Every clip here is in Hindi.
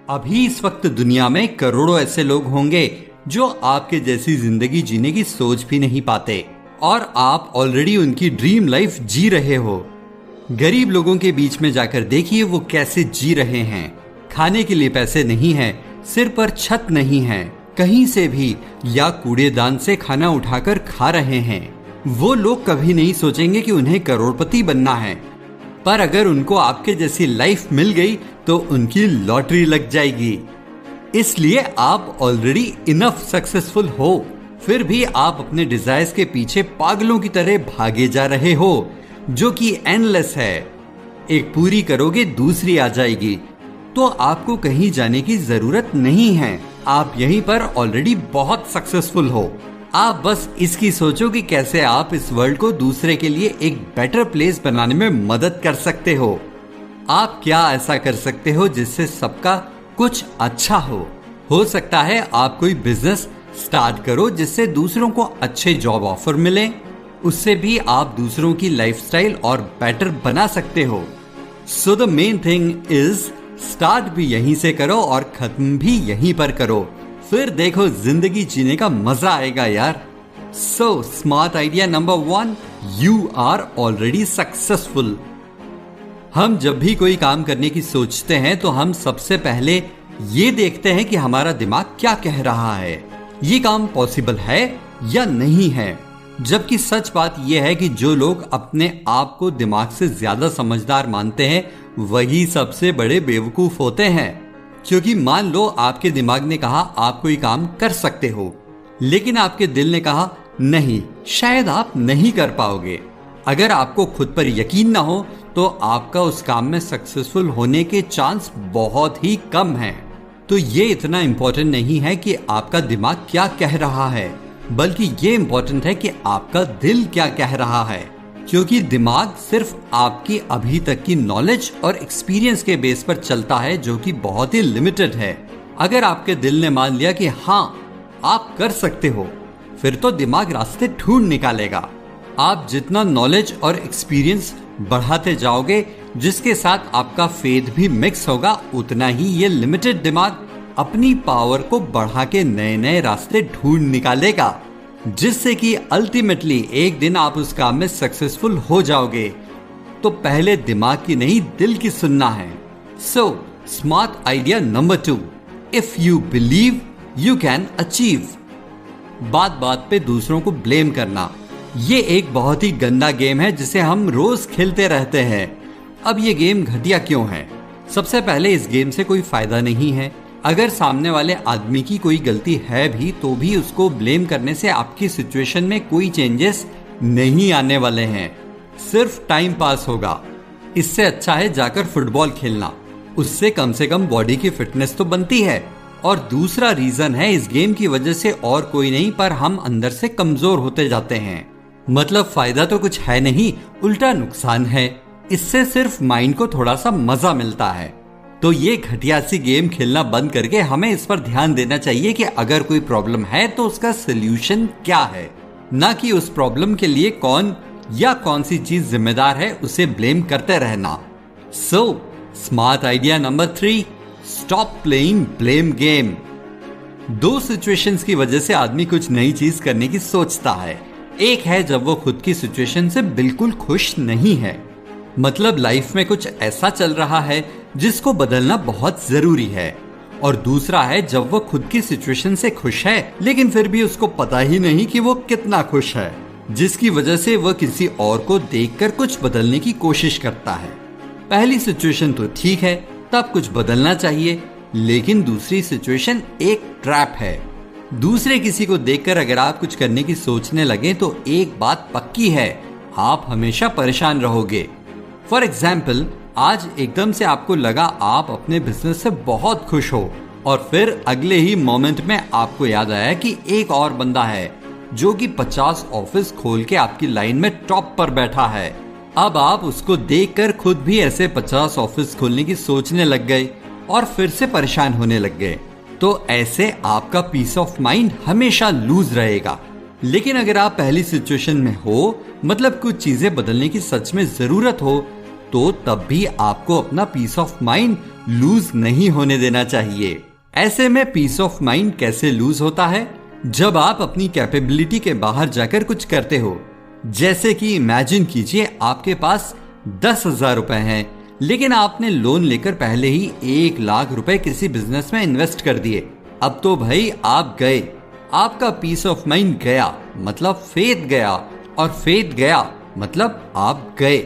अभी इस वक्त दुनिया में करोड़ों ऐसे लोग होंगे जो आपके जैसी जिंदगी जीने की सोच भी नहीं पाते और आप ऑलरेडी उनकी ड्रीम लाइफ जी रहे हो। गरीब लोगों के बीच में जाकर देखिए वो कैसे जी रहे हैं। खाने के लिए पैसे नहीं हैं, सिर पर छत नहीं है, कहीं से भी या कूड़ेदान से खाना उठाकर खा रहे हैं। वो लोग कभी नहीं सोचेंगे कि उन्हें करोड़पति बनना है, पर अगर उनको आपके जैसी लाइफ मिल गई तो उनकी लॉटरी लग जाएगी। इसलिए आप ऑलरेडी इनफ सक्सेसफुल हो, फिर भी आप अपने डिजायर्स के पीछे पागलों की तरह भागे जा रहे हो, जो कि एंडलेस है। एक पूरी करोगे दूसरी आ जाएगी, तो आपको कहीं जाने की जरूरत नहीं है। आप यहीं पर ऑलरेडी बहुत सक्सेसफुल हो। आप बस इसकी सोचो कि कैसे आप इस वर्ल्ड को दूसरे के लिए एक बेटर प्लेस बनाने में मदद कर सकते हो। आप क्या ऐसा कर सकते हो जिससे सबका कुछ अच्छा हो सकता है आप कोई बिजनेस स्टार्ट करो जिससे दूसरों को अच्छे जॉब ऑफर मिले, उससे भी आप दूसरों की लाइफस्टाइल और बेटर बना सकते हो। So the main thing is start भी यहीं से करो और खत्म भी यहीं पर करो, फिर देखो जिंदगी जीने का मजा आएगा यार। So smart idea number 1, you are already successful. हम जब भी कोई काम करने की सोचते हैं तो हम सबसे पहले ये देखते हैं कि हमारा दिमाग क्या कह रहा है, ये काम पॉसिबल है या नहीं है। जबकि सच बात यह है कि जो लोग अपने आप को दिमाग से ज्यादा समझदार मानते हैं वही सबसे बड़े बेवकूफ होते हैं। क्योंकि मान लो आपके दिमाग ने कहा आप कोई काम कर सकते हो, लेकिन आपके दिल ने कहा नहीं, शायद आप नहीं कर पाओगे। अगर आपको खुद पर यकीन ना हो तो आपका उस काम में सक्सेसफुल होने के चांस बहुत ही कम हैं। तो ये इतना इंपॉर्टेंट नहीं है कि आपका दिमाग क्या कह रहा है, बल्कि ये इंपॉर्टेंट है कि आपका दिल क्या कह रहा है। क्योंकि दिमाग सिर्फ आपकी अभी तक की नॉलेज और एक्सपीरियंस के बेस पर चलता है, जो कि बहुत ही लिमिटेड है। अगर आपके दिल ने मान लिया कि हाँ आप कर सकते हो, फिर तो दिमाग रास्ते ढूंढ निकालेगा। आप जितना नॉलेज और एक्सपीरियंस बढ़ाते जाओगे, जिसके साथ आपका फेथ भी मिक्स होगा, उतना ही ये लिमिटेड दिमाग अपनी पावर को बढ़ा के नए नए रास्ते ढूंढ निकालेगा, जिससे कि अल्टीमेटली एक दिन आप उस काम में सक्सेसफुल हो जाओगे। तो पहले दिमाग की नहीं दिल की सुनना है। So smart idea number 2, if you believe you can achieve. बात बात पे दूसरों को ब्लेम करना, ये एक बहुत ही गंदा गेम है जिसे हम रोज खेलते रहते हैं। अब ये गेम घटिया क्यों है? सबसे पहले इस गेम से कोई फायदा नहीं है। अगर सामने वाले आदमी की कोई गलती है भी तो भी उसको ब्लेम करने से आपकी सिचुएशन में कोई चेंजेस नहीं आने वाले हैं, सिर्फ टाइम पास होगा। इससे अच्छा है जाकर फुटबॉल खेलना, उससे कम से कम बॉडी की फिटनेस तो बनती है। और दूसरा रीजन है इस गेम की वजह से और कोई नहीं, पर हम अंदर से कमजोर होते जाते हैं। मतलब फायदा तो कुछ है नहीं, उल्टा नुकसान है। इससे सिर्फ माइंड को थोड़ा सा मजा मिलता है। तो ये घटिया सी गेम खेलना बंद करके हमें इस पर ध्यान देना चाहिए कि अगर कोई प्रॉब्लम है तो उसका सोल्यूशन क्या है, ना कि उस प्रॉब्लम के लिए कौन या कौन सी चीज जिम्मेदार है उसे ब्लेम करते रहना। सो smart idea number 3, stop playing blame game. दो सिचुएशंस की वजह से आदमी कुछ नई चीज करने की सोचता है। एक है जब वो खुद की सिचुएशन से बिल्कुल खुश नहीं है, मतलब लाइफ में कुछ ऐसा चल रहा है जिसको बदलना बहुत जरूरी है। और दूसरा है जब वो खुद की सिचुएशन से खुश है लेकिन फिर भी उसको पता ही नहीं कि वो कितना खुश है, जिसकी वजह से वह किसी और को देखकर कुछ बदलने की कोशिश करता है। पहली सिचुएशन तो ठीक है, तब कुछ बदलना चाहिए, लेकिन दूसरी सिचुएशन एक ट्रैप है। दूसरे किसी को देखकर अगर आप कुछ करने की सोचने लगे तो एक बात पक्की है, आप हमेशा परेशान रहोगे। फॉर एग्जाम्पल, आज एकदम से आपको लगा आप अपने बिजनेस से बहुत खुश हो और फिर अगले ही मोमेंट में आपको याद आया कि एक और बंदा है जो कि 50 ऑफिस खोल के आपकी लाइन में टॉप पर बैठा है। अब आप उसको देखकर खुद भी ऐसे 50 ऑफिस खोलने की सोचने लग गए और फिर से परेशान होने लग गए। तो ऐसे आपका पीस ऑफ माइंड हमेशा लूज रहेगा। लेकिन अगर आप पहली सिचुएशन में हो, मतलब कुछ चीजें बदलने की सच में जरूरत हो, तो तब भी आपको अपना पीस ऑफ माइंड लूज नहीं होने देना चाहिए। ऐसे में पीस ऑफ माइंड कैसे लूज होता है? जब आप अपनी कैपेबिलिटी के बाहर जाकर कुछ करते हो। जैसे कि इमेजिन कीजिए आपके पास 10,000 रुपए हैं, लेकिन आपने लोन लेकर पहले ही 1 लाख रुपए किसी बिजनेस में इन्वेस्ट कर दिए। अब तो भाई आप गए, आपका पीस ऑफ माइंड गया, मतलब फेथ गया, और फेथ गया मतलब आप गए।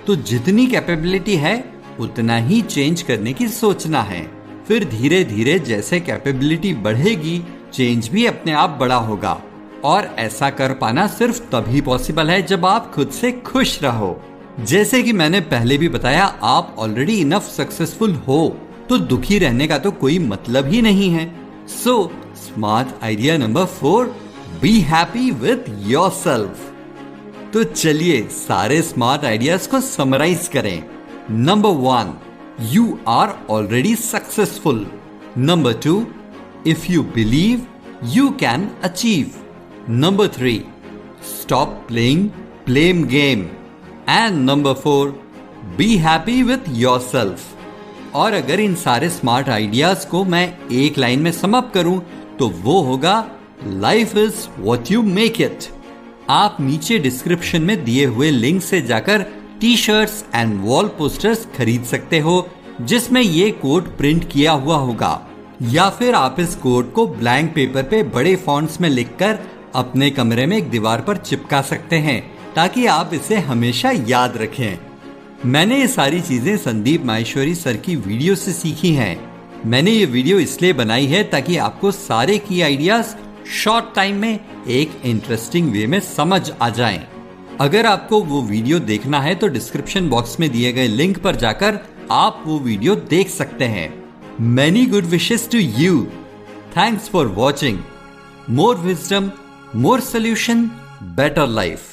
तो जितनी कैपेबिलिटी है उतना ही चेंज करने की सोचना है। फिर धीरे धीरे जैसे कैपेबिलिटी बढ़ेगी, चेंज भी अपने आप बड़ा होगा। और ऐसा कर पाना सिर्फ तभी पॉसिबल है जब आप खुद से खुश रहो। जैसे कि मैंने पहले भी बताया, आप ऑलरेडी इनफ सक्सेसफुल हो, तो दुखी रहने का तो कोई मतलब ही नहीं है। So smart idea number 4, be happy with yourself. तो चलिए सारे स्मार्ट आइडियाज को समराइज करें। Number 1, you are already successful. Number 2, if you believe you can achieve. Number 3, stop playing blame game. And number 4, be happy with yourself. और अगर इन सारे स्मार्ट आइडियाज को मैं एक लाइन में सम अप करूं तो वो होगा, life is what you make it. आप नीचे डिस्क्रिप्शन में दिए हुए लिंक से जाकर T shirts and wall posters खरीद सकते हो जिसमें ये कोट प्रिंट किया हुआ होगा, या फिर आप इस कोट को ब्लैंक पेपर पे बड़े फॉन्ट्स में लिखकर अपने कमरे में एक दीवार पर चिपका सकते हैं ताकि आप इसे हमेशा याद रखें। मैंने ये सारी चीजें संदीप माहेश्वरी सर की वीडियो से सीखी हैं। मैंने ये वीडियो इसलिए बनाई है ताकि आपको सारे की आइडियाज शॉर्ट टाइम में एक इंटरेस्टिंग वे में समझ आ जाएं। अगर आपको वो वीडियो देखना है तो डिस्क्रिप्शन बॉक्स में दिए गए लिंक पर जाकर आप वो वीडियो देख सकते हैं। Many good wishes to you. Thanks for watching. More wisdom, more solution, better life.